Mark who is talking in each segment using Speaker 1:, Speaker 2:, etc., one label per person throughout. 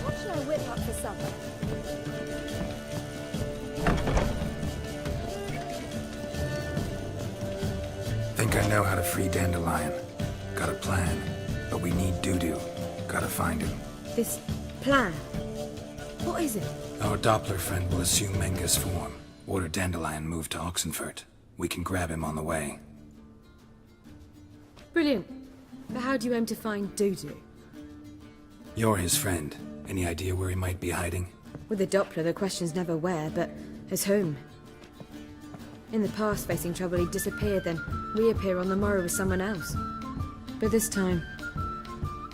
Speaker 1: What should I whip up for supper?
Speaker 2: Think I know how to free Dandelion. Got a plan, but we need Dudu. Gotta find him.
Speaker 1: This plan? What is it?
Speaker 2: Our Doppler friend will assume Menga's form. Order Dandelion moved to Oxenfurt. We can grab him on the way.
Speaker 1: Brilliant. But how do you aim to find Dudu?
Speaker 2: You're his friend. Any idea where he might be hiding?
Speaker 1: With the Doppler, the question's never where, but as whom. In the past, facing trouble, he'd disappear, then reappear on the morrow with someone else. But this time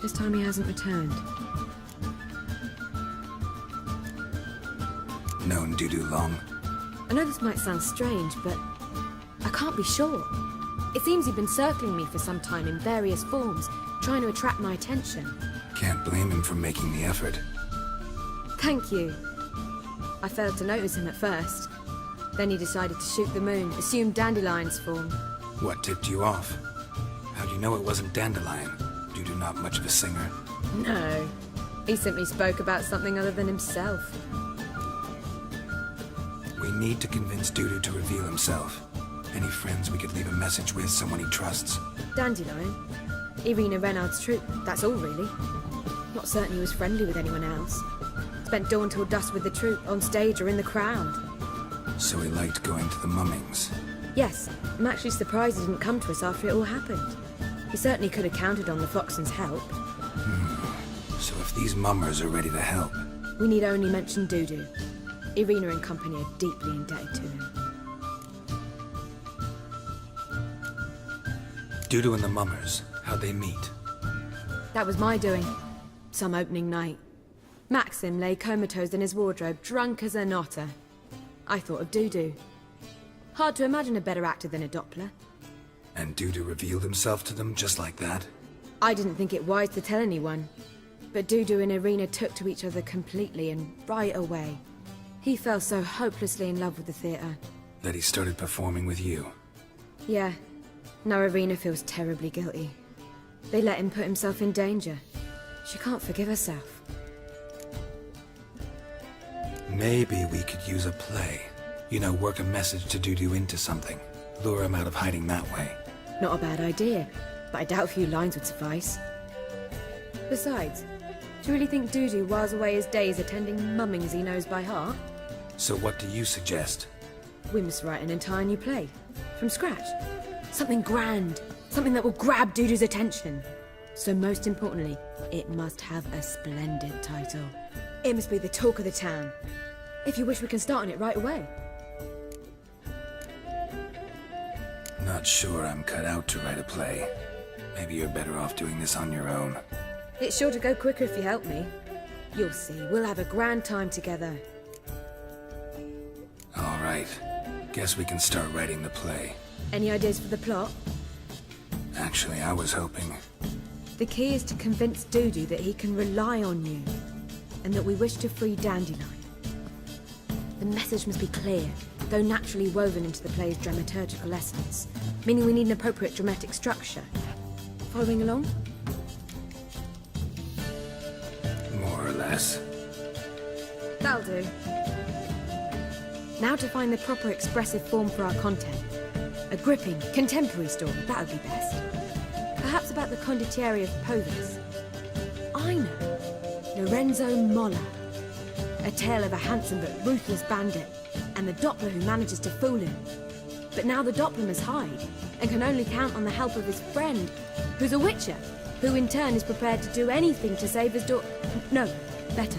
Speaker 1: he hasn't returned.
Speaker 2: Known Dudu long?
Speaker 1: I know this might sound strange, but I can't be sure. It seems he'd been circling me for some time in various forms, trying to attract my attention.
Speaker 2: Can't blame him for making the effort.
Speaker 1: Thank you. I failed to notice him at first. Then he decided to shoot the moon, assume Dandelion's form.
Speaker 2: What tipped you off? How'd you know it wasn't Dandelion? Dudu not much of a singer.
Speaker 1: No. He simply spoke about something other than himself.
Speaker 2: We need to convince Dudu to reveal himself. Any friends we could leave a message with, someone he trusts?
Speaker 1: Dandelion? Irina Renard's troupe, that's all really. Not certain he was friendly with anyone else. Spent dawn till dusk with the troupe, on stage or in the crowd.
Speaker 2: So he liked going to the mummings.
Speaker 1: Yes, I'm actually surprised he didn't come to us after it all happened. He certainly could have counted on the Foxen's help.
Speaker 2: So if these mummers are ready to help...
Speaker 1: We need only mention Dudu. Irina and company are deeply indebted to him.
Speaker 2: Dudu and the mummers, how'd they meet?
Speaker 1: That was my doing. Some opening night. Maxim lay comatose in his wardrobe, drunk as an otter. I thought of Dudu. Hard to imagine a better actor than a Doppler.
Speaker 2: And Dudu revealed himself to them just like that?
Speaker 1: I didn't think it wise to tell anyone. But Dudu and Irina took to each other completely and right away. He fell so hopelessly in love with the theatre.
Speaker 2: That he started performing with you?
Speaker 1: Yeah. Now Irina feels terribly guilty. They let him put himself in danger. She can't forgive herself.
Speaker 2: Maybe we could use a play. You know, work a message to Dudu into something. Lure him out of hiding that way.
Speaker 1: Not a bad idea, but I doubt a few lines would suffice. Besides, do you really think Dudu whiles away his days attending mummings he knows by heart?
Speaker 2: So what do you suggest?
Speaker 1: We must write an entire new play. From scratch. Something grand. Something that will grab Dudu's attention. So most importantly, it must have a splendid title. It must be the talk of the town. If you wish, we can start on it right away.
Speaker 2: Not sure I'm cut out to write a play. Maybe you're better off doing this on your own.
Speaker 1: It's sure to go quicker if you help me. You'll see, we'll have a grand time together.
Speaker 2: All right. Guess we can start writing the play.
Speaker 1: Any ideas for the plot?
Speaker 2: Actually, I was hoping...
Speaker 1: The key is to convince Dudu that he can rely on you, and that we wish to free Dandelion. The message must be clear, though naturally woven into the play's dramaturgical essence, meaning we need an appropriate dramatic structure. Following along?
Speaker 2: More or less.
Speaker 1: That'll do. Now to find the proper expressive form for our content. A gripping, contemporary story, that would be best. Perhaps about the condottieri of Povus. I know. Lorenzo Molla. A tale of a handsome but ruthless bandit, and the Doppler who manages to fool him. But now the Doppler must hide, and can only count on the help of his friend, who's a witcher, who in turn is prepared to do anything to save his daughter. No, better.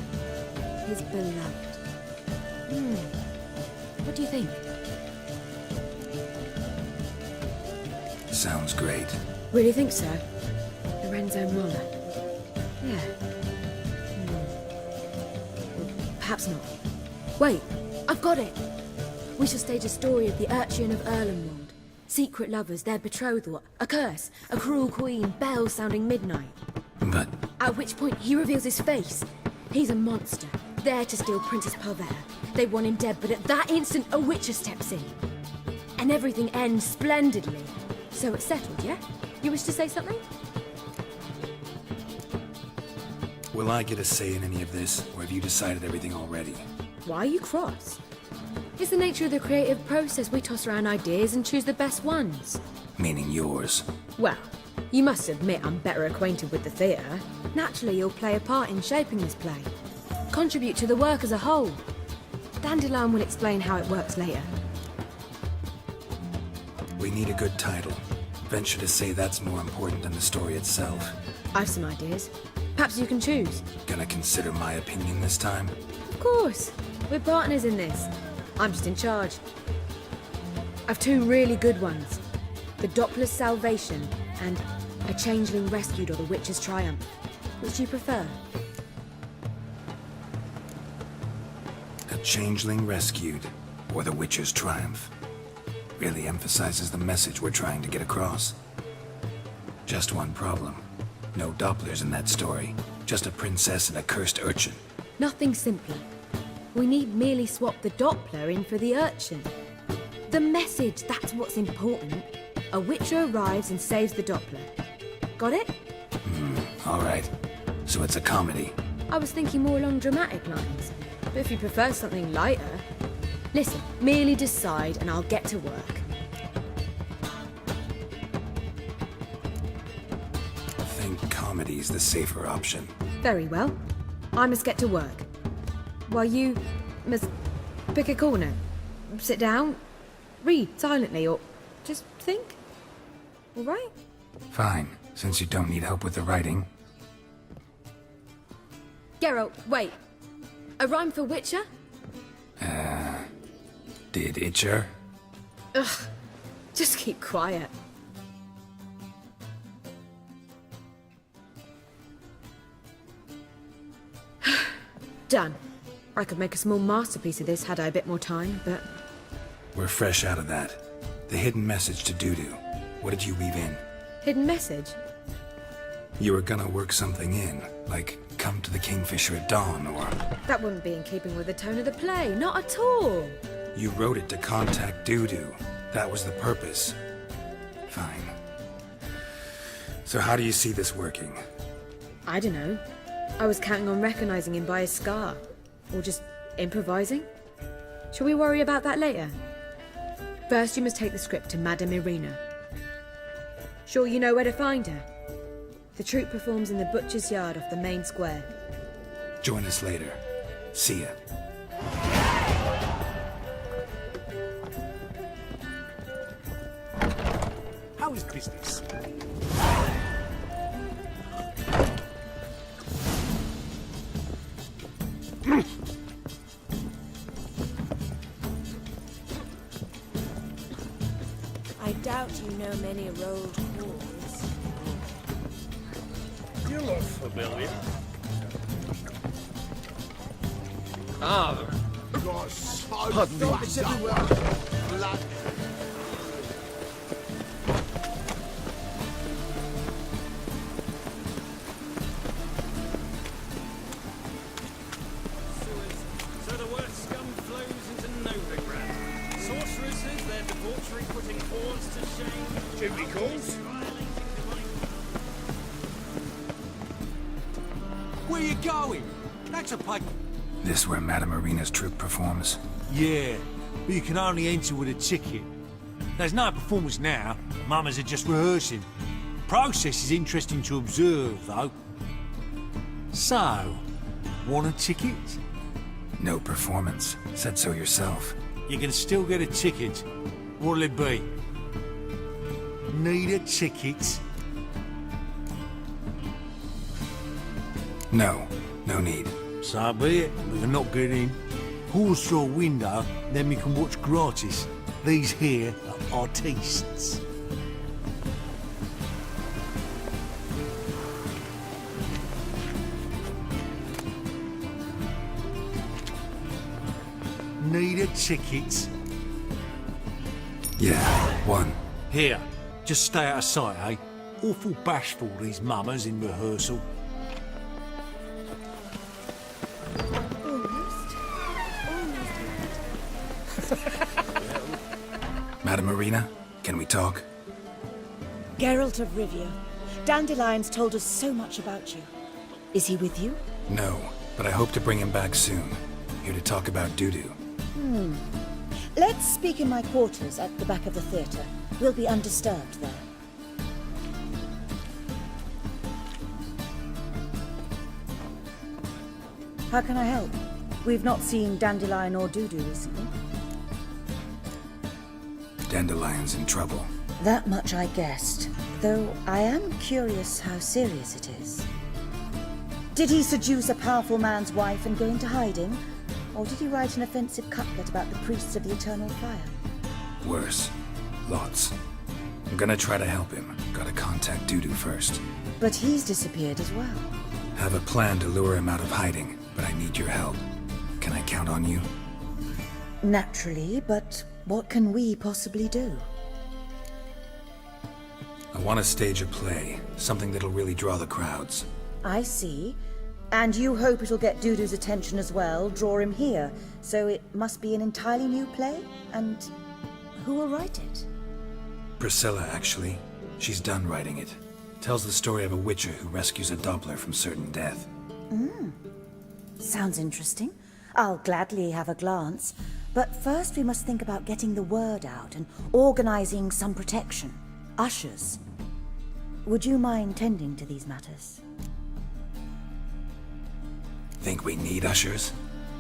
Speaker 1: His beloved. What do you think?
Speaker 2: Sounds great.
Speaker 1: Really think so? Lorenzo Moller. Yeah. Perhaps not. Wait, I've got it! We shall stage a story of the Urchin of Erlenwald. Secret lovers, their betrothal, a curse, a cruel queen, bells sounding midnight.
Speaker 2: But
Speaker 1: At which point he reveals his face. He's a monster, there to steal Princess Pavetta. They want him dead, but at that instant a Witcher steps in. And everything ends splendidly. So it's settled, yeah? You wish to say something?
Speaker 2: will I get a say in any of this, or have you decided everything already?
Speaker 1: Why are you cross? It's the nature of the creative process. We toss around ideas and choose the best ones.
Speaker 2: Meaning yours.
Speaker 1: Well, you must admit I'm better acquainted with the theatre. Naturally, you'll play a part in shaping this play. Contribute to the work as a whole. Dandelion will explain how it works later.
Speaker 2: We need a good title. Venture to say that's more important than the story itself.
Speaker 1: I've some ideas. Perhaps you can choose.
Speaker 2: Gonna consider my opinion this time?
Speaker 1: Of course. We're partners in this. I'm just in charge. I've two really good ones. The Doppler's Salvation and A Changeling Rescued or The Witcher's Triumph. Which do you prefer?
Speaker 2: A Changeling Rescued, or The Witcher's Triumph. Really emphasizes the message we're trying to get across. Just one problem. No Dopplers in that story. Just a princess and a cursed urchin.
Speaker 1: Nothing simpler. We need merely swap the Doppler in for the urchin. The message, that's what's important. A Witcher arrives and saves the Doppler. Got it?
Speaker 2: All right. So it's a comedy.
Speaker 1: I was thinking more along dramatic lines. But if you prefer something lighter... Listen, merely decide and I'll get to work.
Speaker 2: I think comedy's the safer option.
Speaker 1: Very well. I must get to work. While you must pick a corner. Sit down, read silently, or just think. All right?
Speaker 2: Fine, since you don't need help with the writing.
Speaker 1: Geralt, wait. A rhyme for Witcher?
Speaker 2: Did Itcher?
Speaker 1: Ugh. Just keep quiet. Done. I could make a small masterpiece of this had I a bit more time, but...
Speaker 2: We're fresh out of that. The hidden message to Dudu. What did you weave in?
Speaker 1: Hidden message?
Speaker 2: You were gonna work something in, like come to the Kingfisher at dawn, or...
Speaker 1: That wouldn't be in keeping with the tone of the play, not at all.
Speaker 2: You wrote it to contact Dudu. That was the purpose. Fine. So how do you see this working?
Speaker 1: I don't know. I was counting on recognizing him by his scar. Or just improvising. Shall we worry about that later? First, you must take the script to Madame Irina. Sure you know where to find her? The troupe performs in the Butcher's Yard off the main square.
Speaker 2: Join us later. See ya.
Speaker 3: How is business?
Speaker 4: I doubt you know many rolled calls.
Speaker 3: You look familiar. You're so fucked up. Blood.
Speaker 5: So the word scum flows into Novigrad. Sorceresses, their debauchery putting horns to shame.
Speaker 3: Jimmy calls.
Speaker 6: Where you going? That's a pipe.
Speaker 2: This where Madame Irina's troupe performs?
Speaker 6: Yeah, but you can only enter with a ticket. There's no performance now. Mamas are just rehearsing. Process is interesting to observe, though. So, want a ticket?
Speaker 2: No performance. Said so yourself.
Speaker 6: You can still get a ticket. What'll it be? Need a ticket?
Speaker 2: No. No need.
Speaker 6: So be it, but you're not getting in. pause through a window, then we can watch gratis. These here are artistes. Need a ticket?
Speaker 2: Yeah, one.
Speaker 6: Here, just stay out of sight, eh? Awful bashful, these mummers in rehearsal.
Speaker 2: Madam Marina, can we talk?
Speaker 4: Geralt of Rivia. Dandelion's told us so much about you. Is he with you?
Speaker 2: No, but I hope to bring him back soon. Here to talk about Dudu.
Speaker 4: Let's speak in my quarters at the back of the theatre. We'll be undisturbed there. How can I help? We've not seen Dandelion or Dudu recently.
Speaker 2: Dandelion's in trouble.
Speaker 4: That much I guessed, though I am curious how serious it is. Did he seduce a powerful man's wife and go into hiding? Or did he write an offensive couplet about the priests of the Eternal Fire?
Speaker 2: Worse. Lots. I'm gonna try to help him. Gotta contact Dudu first.
Speaker 4: But he's disappeared as well.
Speaker 2: Have a plan to lure him out of hiding, but I need your help. Can I count on you?
Speaker 4: Naturally, but what can we possibly do?
Speaker 2: I want to stage a play, something that'll really draw the crowds.
Speaker 4: I see. And you hope it'll get Dudu's attention as well, draw him here. So it must be an entirely new play? And who will write it?
Speaker 2: Priscilla, actually. She's done writing it. Tells the story of a witcher who rescues a Doppler from certain death.
Speaker 4: Sounds interesting. I'll gladly have a glance. But first we must think about getting the word out and organizing some protection. Ushers. Would you mind tending to these matters?
Speaker 2: Think we need ushers?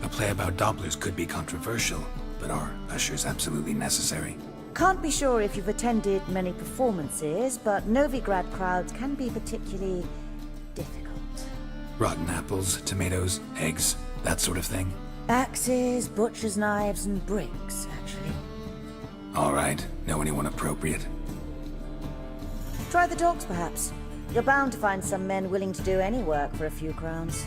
Speaker 2: A play about Dopplers could be controversial, but are ushers absolutely necessary?
Speaker 4: Can't be sure if you've attended many performances, but Novigrad crowds can be particularly difficult.
Speaker 2: Rotten apples, tomatoes, eggs, that sort of thing?
Speaker 4: Axes, butcher's knives, and bricks, actually.
Speaker 2: All right. Know anyone appropriate?
Speaker 4: Try the dogs, perhaps. You're bound to find some men willing to do any work for a few crowns.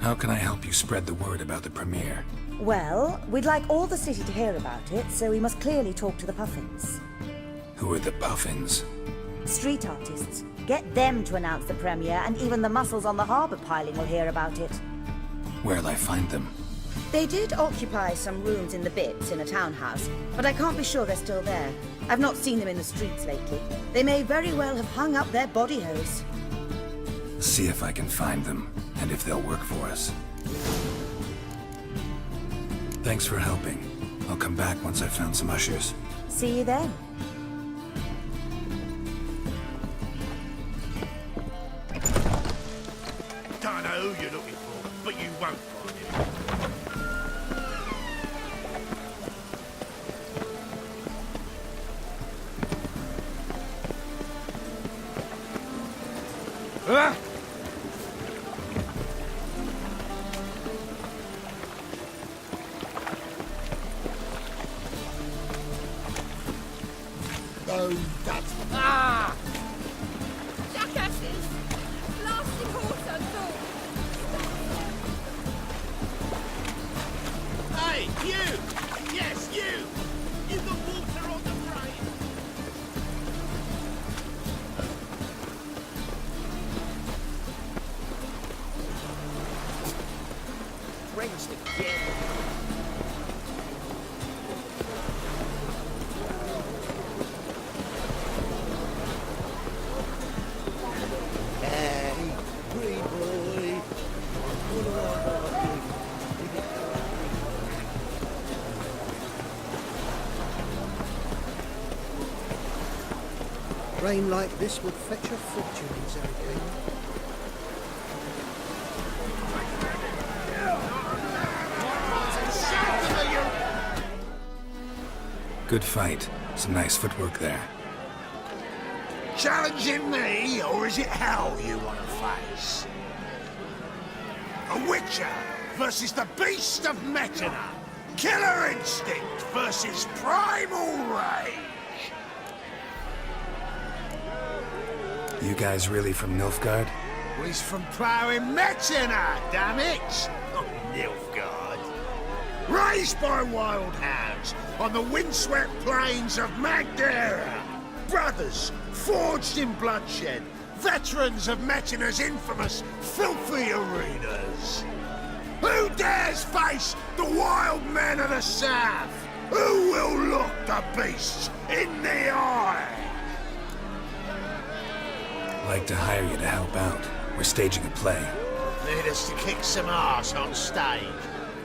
Speaker 2: How can I help you spread the word about the premiere?
Speaker 4: Well, we'd like all the city to hear about it, so we must clearly talk to the Puffins.
Speaker 2: Who are the Puffins?
Speaker 4: Street artists. Get them to announce the premiere, and even the muscles on the harbour piling will hear about it.
Speaker 2: Where'll I find them?
Speaker 4: They did occupy some rooms in the Bits in a townhouse, but I can't be sure they're still there. I've not seen them in the streets lately. They may very well have hung up their body hose.
Speaker 2: See if I can find them, and if they'll work for us. Thanks for helping. I'll come back once I've found some ushers.
Speaker 4: See you then.
Speaker 3: Don't know who you're looking for, but you won't find him. Ah! Oh, that's... Ah!
Speaker 1: Jackasses! Blasting horse unthought!
Speaker 3: Hey, you! Yes, you! You the water on the brain! Drenched again. Hey, pretty boy.
Speaker 7: Rain like this would fetch a fortune in Zerrikane.
Speaker 2: Good fight. Some nice footwork there.
Speaker 3: Challenging me, or is it hell you want to face? A witcher, versus the beast of Metina. Killer instinct versus primal rage.
Speaker 2: You guys really from Nilfgaard?
Speaker 3: He's from ploughing Metina, damn it! Oh, Nilfgaard. Raised by wild hounds on the windswept plains of Magdera. Brothers forged in bloodshed. Veterans of Metina's infamous filthy arenas. Who dares face the wild men of the south? Who will look the beasts in the eye?
Speaker 2: Like to hire you to help out. We're staging a play.
Speaker 3: Need us to kick some ass on stage.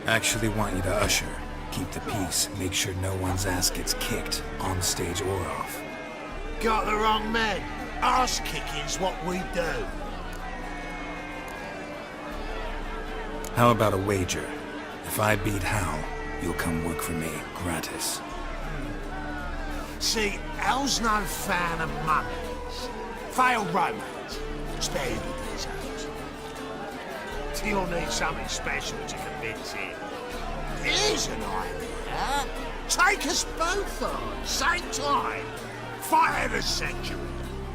Speaker 2: Actually want you to usher, keep the peace, make sure no one's ass gets kicked, on stage or off.
Speaker 3: Got the wrong men. Ass kicking's what we do.
Speaker 2: How about a wager? If I beat Hal, you'll come work for me, gratis.
Speaker 3: See, Hal's no fan of mummies. Failed romance. Spare you the details. You'll need something special to convince him. Here's an idea. Take us both on, same time. Fight of the century.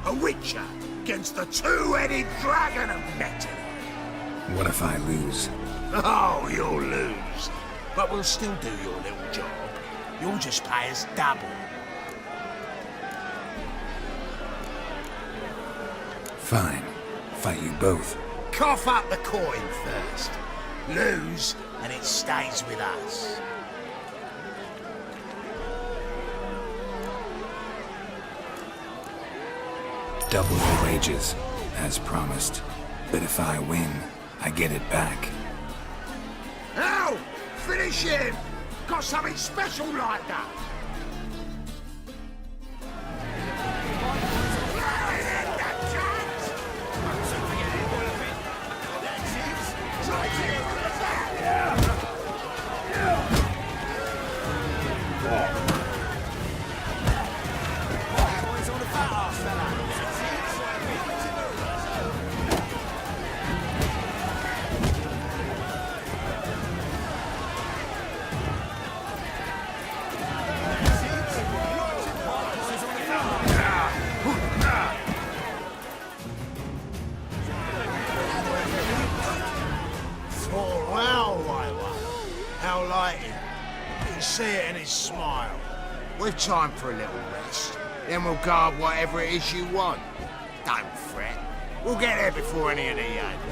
Speaker 3: A witcher against the two-headed dragon of Metina.
Speaker 2: What if I lose?
Speaker 3: Oh, you'll lose. But we'll still do your little job. You'll just pay us double.
Speaker 2: Fine. Fight you both.
Speaker 3: Cough up the coin first. Lose, and it stays with us.
Speaker 2: Double your wages, as promised. But if I win, I get it back.
Speaker 3: Now, finish him! Got something special like that! How like him. You can see it in his smile. We've time for a little rest. Then we'll guard whatever it is you want. Don't fret. We'll get there before any of the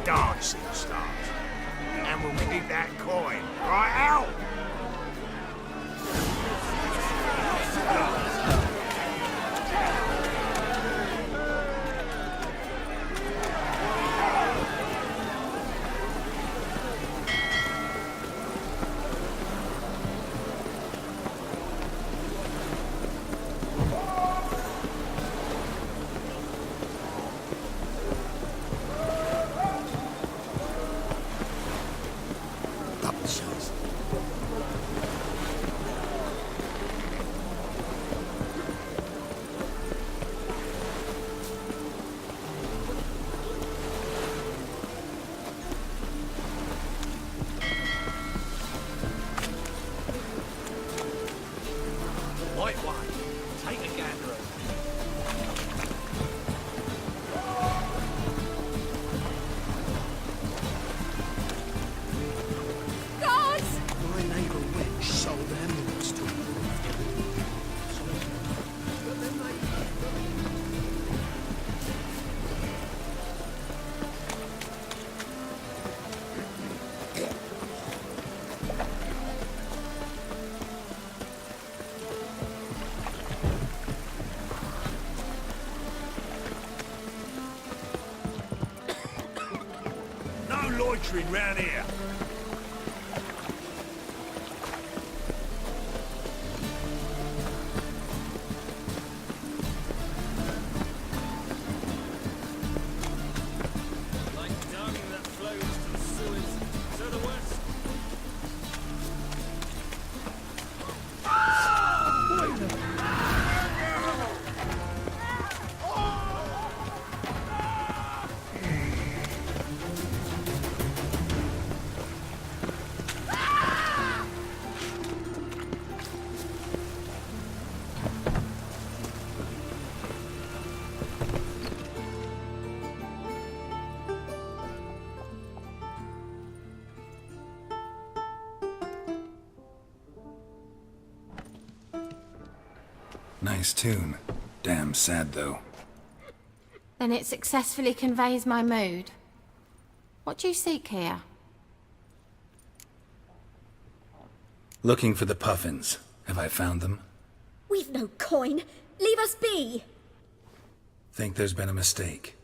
Speaker 3: dancing starts. And we'll keep that coin, right out?
Speaker 5: White one, take a gander.
Speaker 7: My neighbour witch sold amulets to him.
Speaker 3: No loitering round here.
Speaker 5: Like dung that flows to the sewers, so the west.
Speaker 2: Nice tune. Damn sad, though.
Speaker 8: Then it successfully conveys my mood. What do you seek here?
Speaker 2: Looking for the Puffins. Have I found them?
Speaker 9: We've no coin. Leave us be.
Speaker 2: Think there's been a mistake.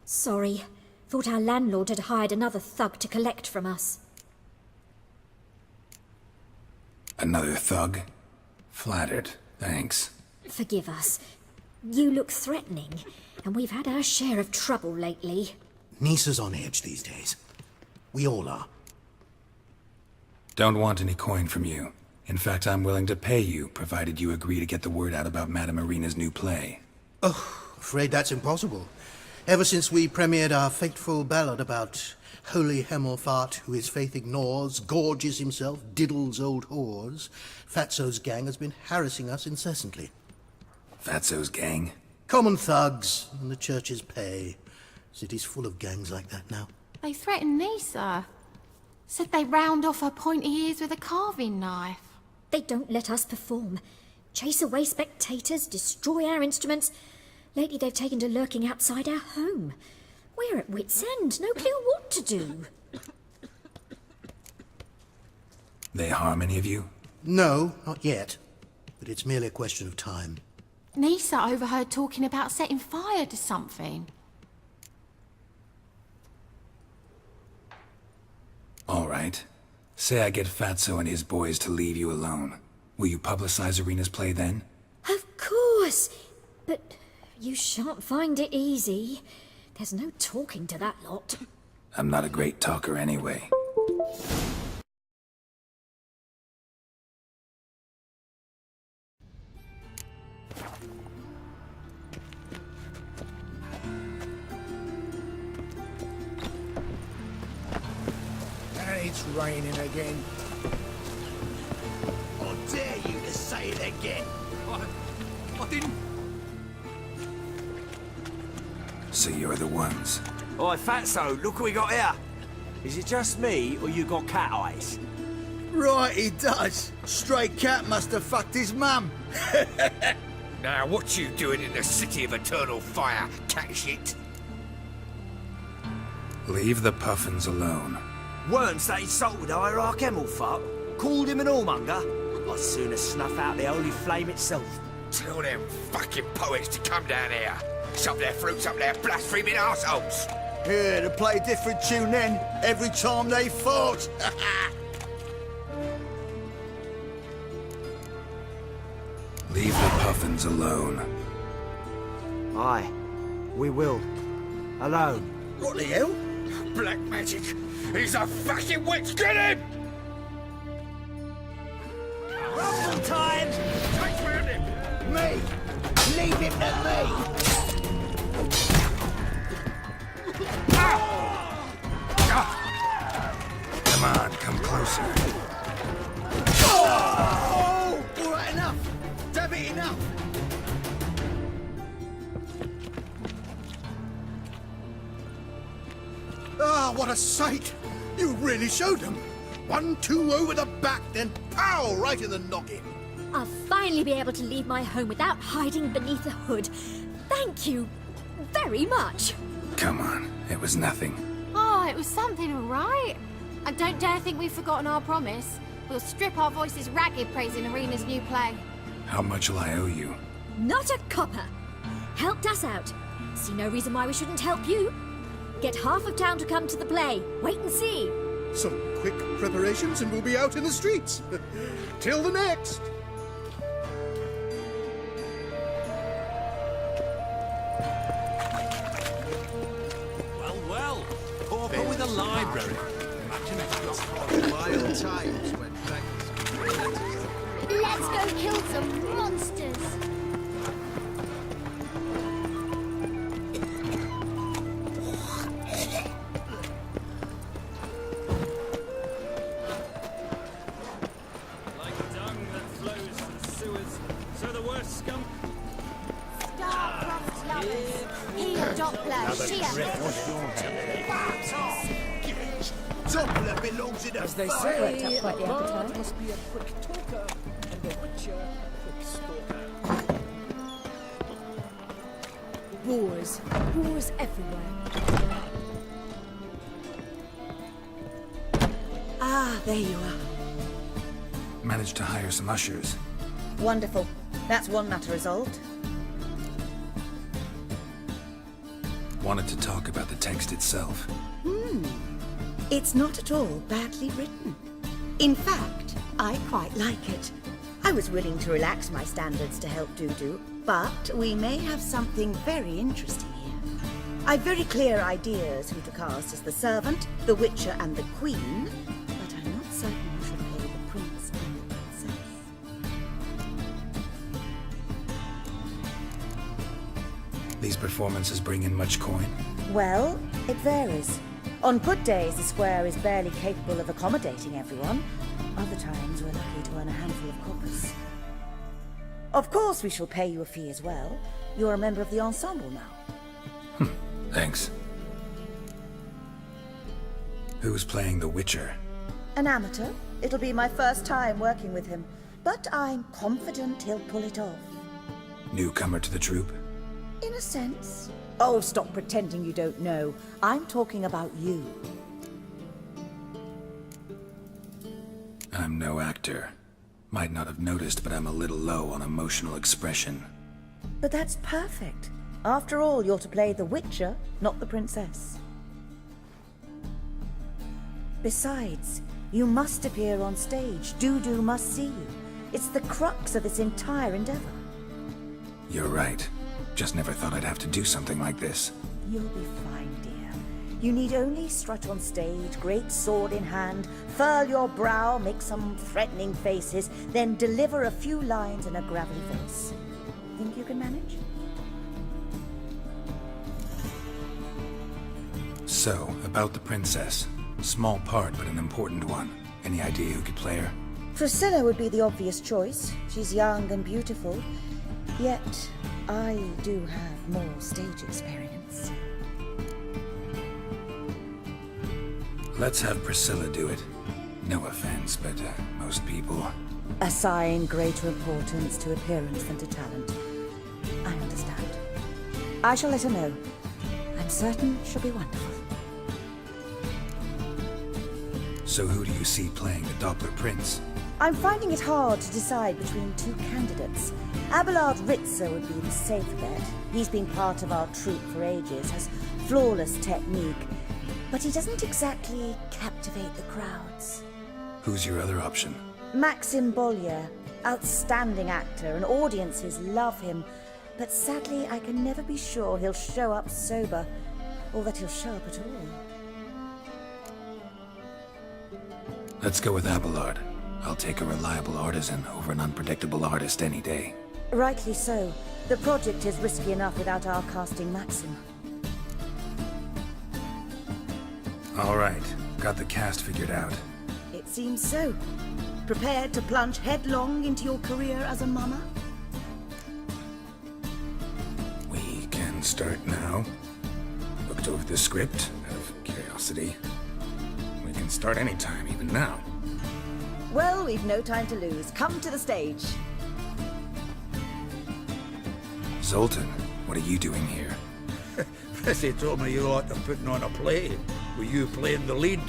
Speaker 9: Sorry. Thought our landlord had hired another thug to collect from us.
Speaker 2: Another thug? Flattered. Thanks.
Speaker 9: Forgive us. You look threatening, and we've had our share of trouble lately.
Speaker 7: Nisa's on edge these days. We all are.
Speaker 2: Don't want any coin from you. In fact, I'm willing to pay you, provided you agree to get the word out about Madame Irina's new play.
Speaker 7: Oh, afraid that's impossible. Ever since we premiered our fateful ballad about holy Hemelfart, who his faith ignores, gorges himself, diddles old whores, Fatso's gang has been harassing us incessantly.
Speaker 2: Fatso's gang?
Speaker 7: Common thugs, and the church's pay. City's full of gangs like that now.
Speaker 8: They threatened Nisa. Said they round off her pointy ears with a carving knife.
Speaker 9: They don't let us perform. Chase away spectators, destroy our instruments. Lately they've taken to lurking outside our home. We're at wit's end, no clue what to do.
Speaker 2: They harm any of you?
Speaker 7: No, not yet. But it's merely a question of time.
Speaker 8: Nisa overheard talking about setting fire to something.
Speaker 2: All right. Say I get Fatso and his boys to leave you alone. Will you publicize Irina's play then?
Speaker 9: Of course! But you shan't find it easy. There's no talking to that lot.
Speaker 2: I'm not a great talker anyway.
Speaker 3: It's raining again. I dare you to say it again.
Speaker 5: I didn't...
Speaker 2: So you're the ones.
Speaker 10: Oi, Fatso, look what we got here. Is it just me, or you got cat eyes?
Speaker 3: Right, he does. Stray cat must have fucked his mum.
Speaker 11: Now, what you doing in the city of eternal fire, cat shit?
Speaker 2: Leave the Puffins alone.
Speaker 10: Weren't that insulted Hierarch Hemelfart? Called him an whoremonger? I'd sooner snuff out the holy flame itself.
Speaker 11: Tell them fucking poets to come down here. Shove their fruits up their blaspheming arseholes.
Speaker 3: Yeah, to play a different tune then, every time they fought.
Speaker 2: Leave the Puffins alone.
Speaker 10: Aye, we will. Alone.
Speaker 3: What the hell?
Speaker 11: Black magic. He's a fucking witch. Get him!
Speaker 10: Rumble time!
Speaker 11: Take round him.
Speaker 3: Me! Leave him to me!
Speaker 2: Come on, come closer.
Speaker 3: Oh! All right, enough! Damn it, enough! Ah, what a sight! You really showed them. 1-2 over the back, then pow! Right in the noggin.
Speaker 9: I'll finally be able to leave my home without hiding beneath a hood. Thank you very much.
Speaker 2: Come on, it was nothing.
Speaker 8: Oh, it was something, all right. And don't dare think we've forgotten our promise. We'll strip our voices ragged praising Irina's new play.
Speaker 2: How much will I owe you?
Speaker 9: Not a copper. Helped us out. See no reason why we shouldn't help you. Get half of town to come to the play. Wait and see.
Speaker 3: Some quick preparations and we'll be out in the streets. Till the next.
Speaker 5: Well. Pauper with a library. Imagine it.
Speaker 3: Wild times when
Speaker 9: Let's go kill some monsters.
Speaker 5: Like dung that flows to the sewers, so the worst scum...
Speaker 8: Star-crossed lovers. He Doppler, she
Speaker 3: Doppler belongs in a
Speaker 4: Worked out quite the appetite.
Speaker 7: Must be a quick talker, and the witcher
Speaker 5: stalker.
Speaker 1: Wars. Wars everywhere.
Speaker 4: Ah, there you are.
Speaker 2: Managed to hire some ushers.
Speaker 4: Wonderful. That's one matter resolved.
Speaker 2: Wanted to talk about the text itself.
Speaker 4: It's not at all badly written. In fact, I quite like it. I was willing to relax my standards to help Dudu, but we may have something very interesting here. I've very clear ideas who to cast as the servant, the witcher, and the queen, but I'm not certain who should play the prince and the princess.
Speaker 2: These performances bring in much coin.
Speaker 4: Well, it varies. On good days, the square is barely capable of accommodating everyone. Other times, we're lucky to earn a handful of coppers. Of course, we shall pay you a fee as well. You're a member of the ensemble now.
Speaker 2: Thanks. Who's playing the Witcher?
Speaker 4: An amateur. It'll be my first time working with him, but I'm confident he'll pull it off.
Speaker 2: Newcomer to the troupe?
Speaker 4: In a sense. Oh, stop pretending you don't know. I'm talking about you.
Speaker 2: I'm no actor. Might not have noticed, but I'm a little low on emotional expression.
Speaker 4: But that's perfect. After all, you're to play the Witcher, not the princess. Besides, you must appear on stage. Dudu must see you. It's the crux of this entire endeavor.
Speaker 2: You're right. Just never thought I'd have to do something like this.
Speaker 4: You'll be fine, dear. You need only strut on stage, great sword in hand, furl your brow, make some threatening faces, then deliver a few lines in a gravelly voice. Think you can manage?
Speaker 2: So, about the princess. Small part, but an important one. Any idea who could play her?
Speaker 4: Priscilla would be the obvious choice. She's young and beautiful. Yet, I do have more stage experience.
Speaker 2: Let's have Priscilla do it. No offense, but most people...
Speaker 4: Assign greater importance to appearance than to talent. I understand. I shall let her know. I'm certain she'll be wonderful.
Speaker 2: So who do you see playing the Doppler Prince?
Speaker 4: I'm finding it hard to decide between two candidates. Abelard Ritzer would be the safe bet. He's been part of our troupe for ages, has flawless technique, but he doesn't exactly captivate the crowds.
Speaker 2: Who's your other option?
Speaker 4: Maxim Bollier, outstanding actor, and audiences love him, but sadly I can never be sure he'll show up sober, or that he'll show up at all.
Speaker 2: Let's go with Abelard. I'll take a reliable artisan over an unpredictable artist any day.
Speaker 4: Rightly so. The project is risky enough without our casting Maxim.
Speaker 2: All right. Got the cast figured out.
Speaker 4: It seems so. Prepared to plunge headlong into your career as a mama?
Speaker 2: We can start now. Looked over the script out of curiosity. We can start anytime, even now.
Speaker 4: Well, we've no time to lose. Come to the stage.
Speaker 2: Zoltan, what are you doing here?
Speaker 3: Prissy told me you ought to putting on a play. Were you playing the lead?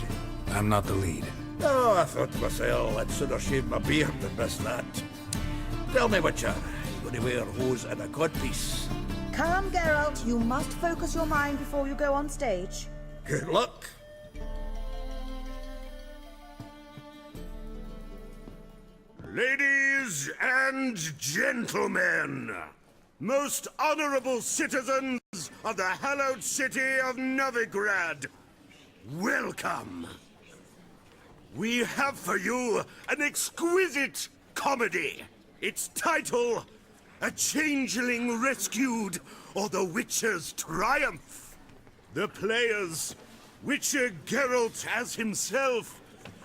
Speaker 2: I'm not the lead.
Speaker 3: Oh, I thought to myself, I'd sooner shave my beard than miss that. Tell me, Witcher, you going to wear hose and a codpiece?
Speaker 4: Come, Geralt. You must focus your mind before you go on stage.
Speaker 3: Good luck. Ladies and gentlemen, most honorable citizens of the hallowed city of Novigrad, welcome. We have for you an exquisite comedy. Its title, A Changeling Rescued, or The Witcher's Triumph. The players, Witcher Geralt as himself,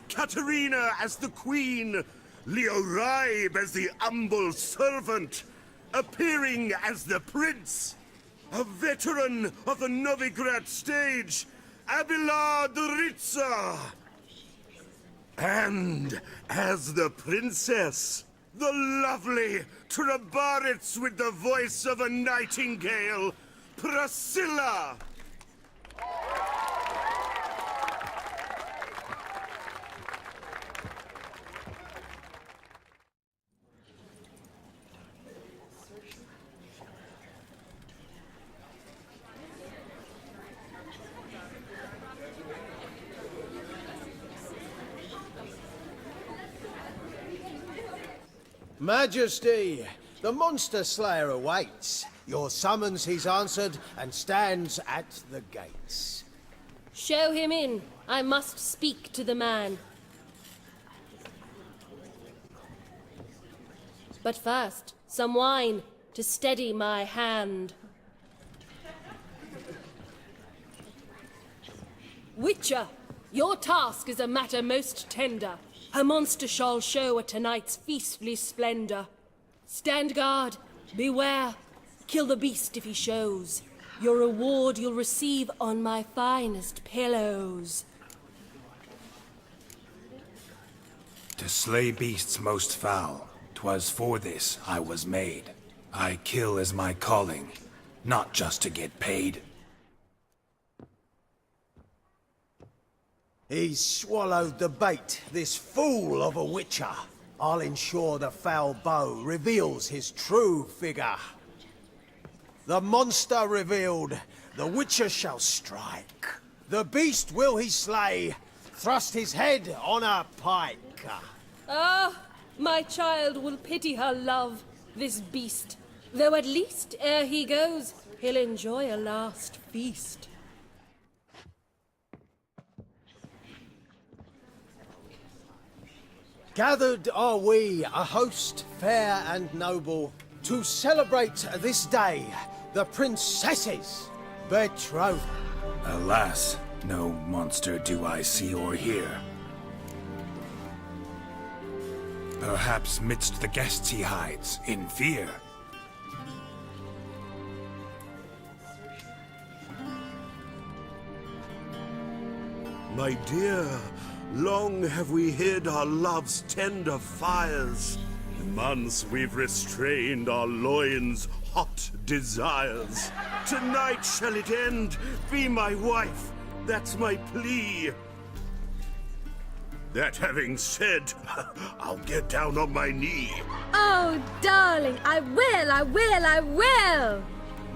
Speaker 3: Katarina as the Queen, Leo Raib as the humble servant, appearing as the Prince, a veteran of the Novigrad stage, Abelard Ritzer, and as the Princess, The lovely Trebarits with the voice of a nightingale, Priscilla!
Speaker 12: Majesty, the monster slayer awaits. Your summons he's answered and stands at the gates.
Speaker 13: Show him in. I must speak to the man. But first, some wine to steady my hand. Witcher, your task is a matter most tender. A monster shall show at tonight's feastly splendor. Stand guard, beware, kill the beast if he shows. Your reward you'll receive on my finest pillows.
Speaker 2: To slay beasts most foul, 'twas for this I was made. I kill as my calling, not just to get paid.
Speaker 12: He's swallowed the bait, this fool of a witcher. I'll ensure the foul bow reveals his true figure. The monster revealed, the witcher shall strike. The beast will he slay, thrust his head on a pike.
Speaker 13: Ah, my child will pity her love, this beast. Though at least, ere he goes, he'll enjoy a last feast.
Speaker 12: Gathered are we, a host fair and noble, to celebrate this day, the princess's betrothal.
Speaker 2: Alas, no monster do I see or hear. Perhaps midst the guests he hides, in fear.
Speaker 3: My dear, long have we hid our love's tender fires. Months we've restrained our loins' hot desires. Tonight shall it end, be my wife, that's my plea. That having said, I'll get down on my knee.
Speaker 1: Oh, darling, I will!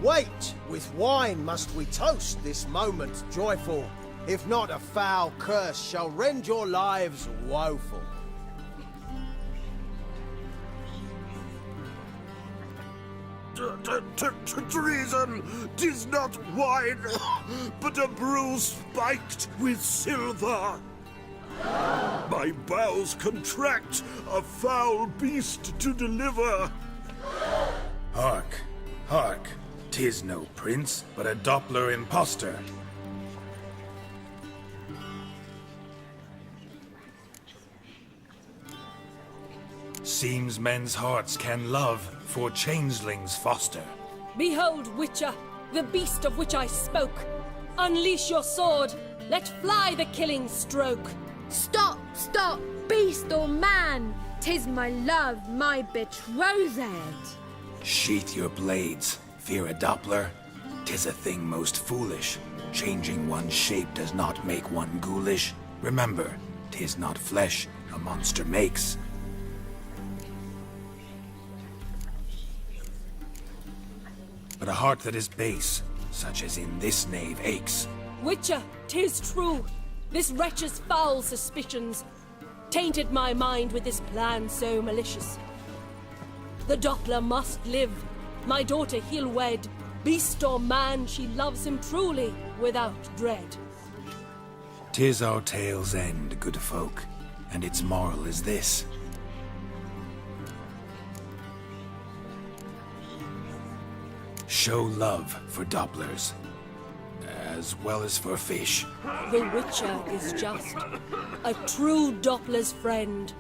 Speaker 12: Wait, with wine must we toast this moment joyful. If not, a foul curse shall rend your lives woeful.
Speaker 3: Treason! 'Tis not wine, but a brew spiked with silver. My bowels contract, a foul beast to deliver.
Speaker 2: Hark, hark, 'tis no prince, but a Doppler impostor. Seems men's hearts can love, for changelings foster.
Speaker 13: Behold, Witcher, the beast of which I spoke. Unleash your sword, let fly the killing stroke.
Speaker 1: Stop, stop, beast or man! 'Tis my love, my betrothed!
Speaker 2: Sheath your blades, fear a Doppler. 'Tis a thing most foolish. Changing one's shape does not make one ghoulish. Remember, 'tis not flesh a monster makes. But a heart that is base, such as in this knave aches.
Speaker 13: Witcher, 'tis true. This wretch's foul suspicions tainted my mind with this plan so malicious. The Doppler must live. My daughter he'll wed. Beast or man, she loves him truly, without dread.
Speaker 2: 'Tis our tale's end, good folk, and its moral is this. Show love for Dopplers, as well as for fish.
Speaker 13: The Witcher is just a true Doppler's friend.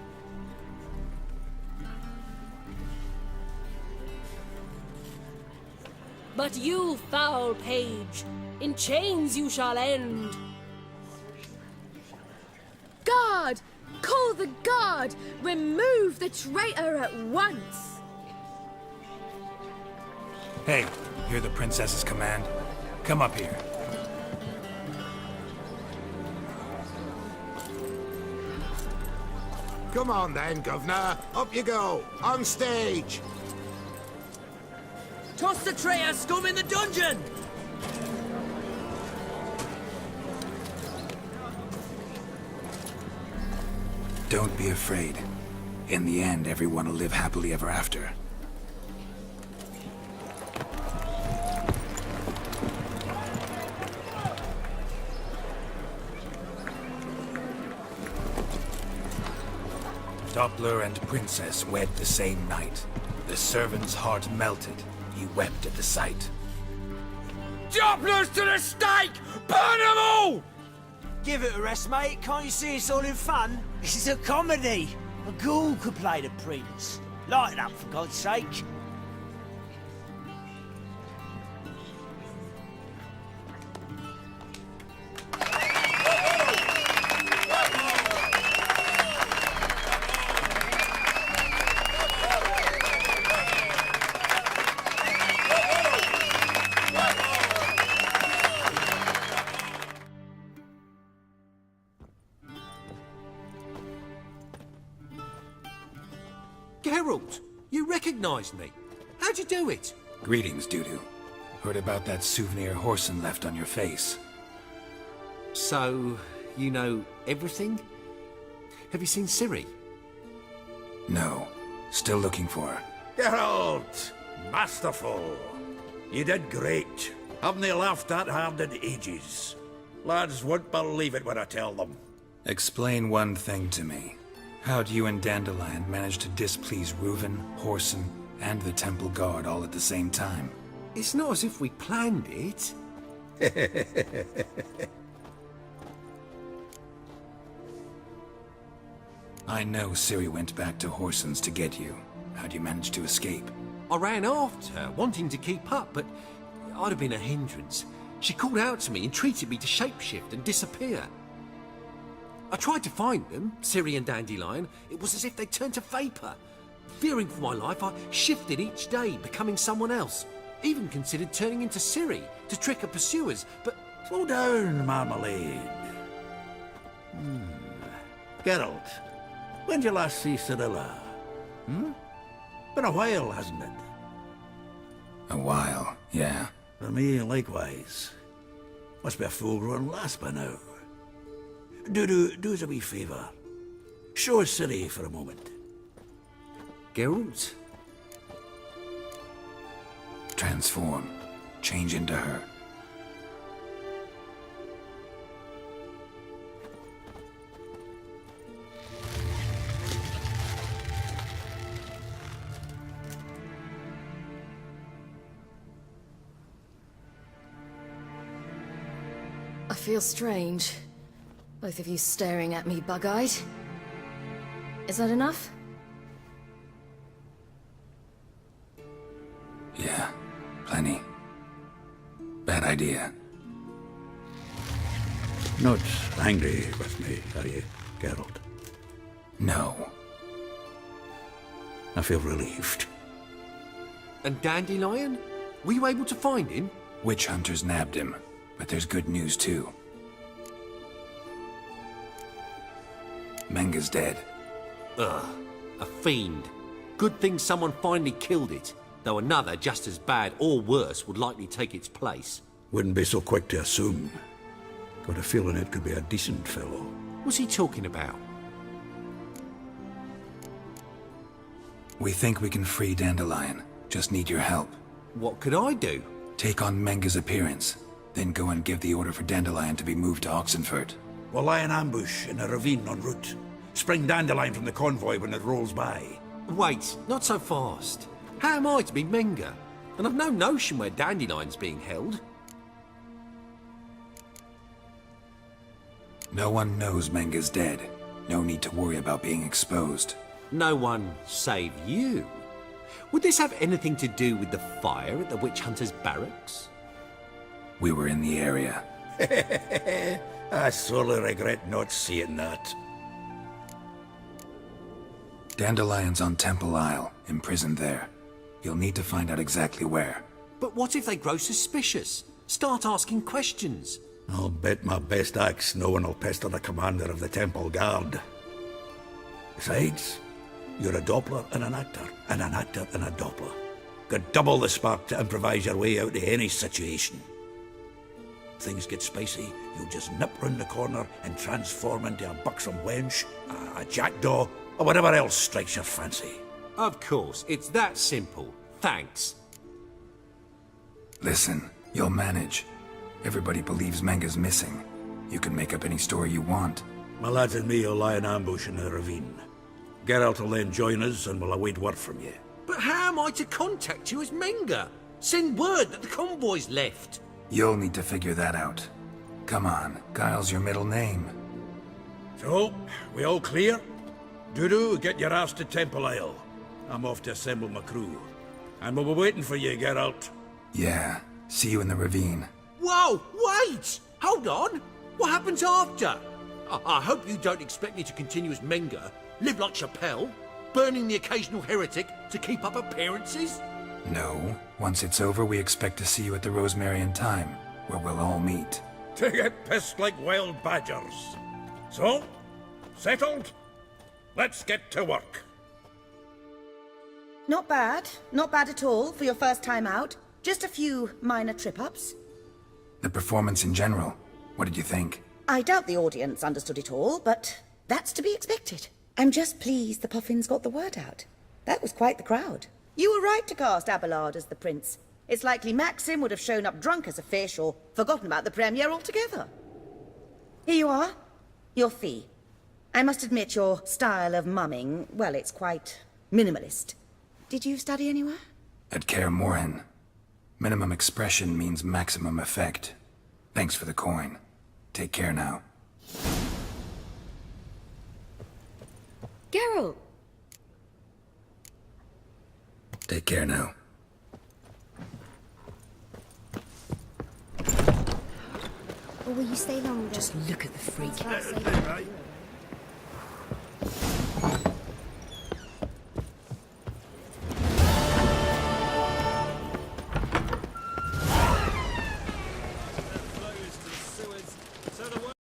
Speaker 13: But you, foul page, in chains you shall end.
Speaker 1: Guard! Call the guard! guard! Remove the traitor at once!
Speaker 2: Hey, hear the princess's command? Come up here.
Speaker 3: Come on then, Governor. Up you go. On stage.
Speaker 10: Toss the traitor scum in the dungeon!
Speaker 2: Don't be afraid. In the end, everyone will live happily ever after. Doppler and Princess wed the same night. The servant's heart melted. He wept at the sight.
Speaker 11: Dopplers to the stake! Burn them all!
Speaker 10: Give it a rest, mate. Can't you see it's all in fun? This is a comedy. A ghoul could play the prince. Lighten up, for God's sake.
Speaker 6: Geralt, you recognized me. How'd you do it?
Speaker 2: Greetings, Dudu. Heard about that souvenir Horson left on your face.
Speaker 6: So, you know everything? Have you seen Ciri?
Speaker 2: No. Still looking for her.
Speaker 14: Geralt! Masterful! You did great. Haven't they laughed that hard in ages? Lads won't believe it when I tell them.
Speaker 2: Explain one thing to me. How'd you and Dandelion manage to displease Reuven, Horson, and the Temple Guard all at the same time?
Speaker 6: It's not as if we planned it.
Speaker 2: I know Ciri went back to Horson's to get you. How'd you manage to escape?
Speaker 6: I ran after her, wanting to keep up, but I'd have been a hindrance. She called out to me, entreated me to shapeshift and disappear. I tried to find them, Ciri and Dandelion. It was as if they turned to vapour. Fearing for my life, I shifted each day, becoming someone else. Even considered turning into Ciri to trick her pursuers, but...
Speaker 14: Slow down, Marmalade. Geralt, when'd you last see Cirilla? Been a while, hasn't it?
Speaker 2: A while, yeah.
Speaker 14: For me, likewise. Must be a full-grown lass by now. Do us a wee favour. Show us Ciri for a moment.
Speaker 6: Geralt?
Speaker 2: Transform. Change into her.
Speaker 15: I feel strange. Both of you staring at me bug-eyed. Is that enough?
Speaker 2: Yeah, plenty. Bad idea.
Speaker 14: Not angry with me, are you, Geralt?
Speaker 2: No.
Speaker 14: I feel relieved.
Speaker 6: And Dandelion? Were you able to find him?
Speaker 2: Witch hunters nabbed him, but there's good news too. Menga's dead.
Speaker 6: Ugh, a fiend. Good thing someone finally killed it, though another just as bad or worse would likely take its place.
Speaker 14: Wouldn't be so quick to assume. Got a feeling it could be a decent fellow.
Speaker 6: What's he talking about?
Speaker 2: We think we can free Dandelion. Just need your help.
Speaker 6: What could I do?
Speaker 2: Take on Menga's appearance, then go and give the order for Dandelion to be moved to Oxenfurt.
Speaker 14: We'll lie in ambush in a ravine en route. Spring Dandelion from the convoy when it rolls by.
Speaker 6: Wait, not so fast. How am I to be Menga? And I've no notion where Dandelion's being held.
Speaker 2: No one knows Menga's dead. No need to worry about being exposed.
Speaker 6: No one save you. Would this have anything to do with the fire at the witch hunters' barracks?
Speaker 2: We were in the area.
Speaker 14: I sorely regret not seeing that.
Speaker 2: Dandelion's on Temple Isle, imprisoned there. You'll need to find out exactly where.
Speaker 6: But what if they grow suspicious? Start asking questions?
Speaker 14: I'll bet my best axe no one will pester the commander of the Temple Guard. Besides, you're a Doppler and an actor, and an actor and a Doppler. Got double the spark to improvise your way out of any situation. Things get spicy, you'll just nip round the corner and transform into a buxom wench, a jackdaw, or whatever else strikes your fancy.
Speaker 6: Of course, it's that simple. Thanks.
Speaker 2: Listen, you'll manage. Everybody believes Menga's missing. You can make up any story you want.
Speaker 14: My lads and me will lie in ambush in the ravine. Geralt will then join us and we'll await word from you.
Speaker 6: But how am I to contact you as Menga? Send word that the convoy's left.
Speaker 2: You'll need to figure that out. Come on, Guile's your middle name.
Speaker 14: So, we all clear? Dudu, get your ass to Temple Isle. I'm off to assemble my crew. And we'll be waiting for you, Geralt.
Speaker 2: Yeah, see you in the ravine.
Speaker 6: Whoa, wait! Hold on! What happens after? I hope you don't expect me to continue as Menga, live like Chappelle, burning the occasional heretic to keep up appearances?
Speaker 2: No. Once it's over, we expect to see you at the Rosemary in Time, where we'll all meet.
Speaker 14: To get pissed like wild badgers. So, settled? Let's get to work.
Speaker 4: Not bad. Not bad at all for your first time out. Just a few minor trip-ups.
Speaker 2: The performance in general, what did you think?
Speaker 4: I doubt the audience understood it all, but that's to be expected. I'm just pleased the Puffins got the word out. That was quite the crowd. You were right to cast Abelard as the prince. It's likely Maxim would have shown up drunk as a fish or forgotten about the premiere altogether. Here you are. Your fee. I must admit your style of mumming, well, it's quite minimalist. Did you study anywhere?
Speaker 2: At Kaer Morhen. Minimum expression means maximum effect. Thanks for the coin. Take care now.
Speaker 1: Geralt!
Speaker 2: Take care now.
Speaker 9: Or will you stay longer?
Speaker 15: Just look at the freak.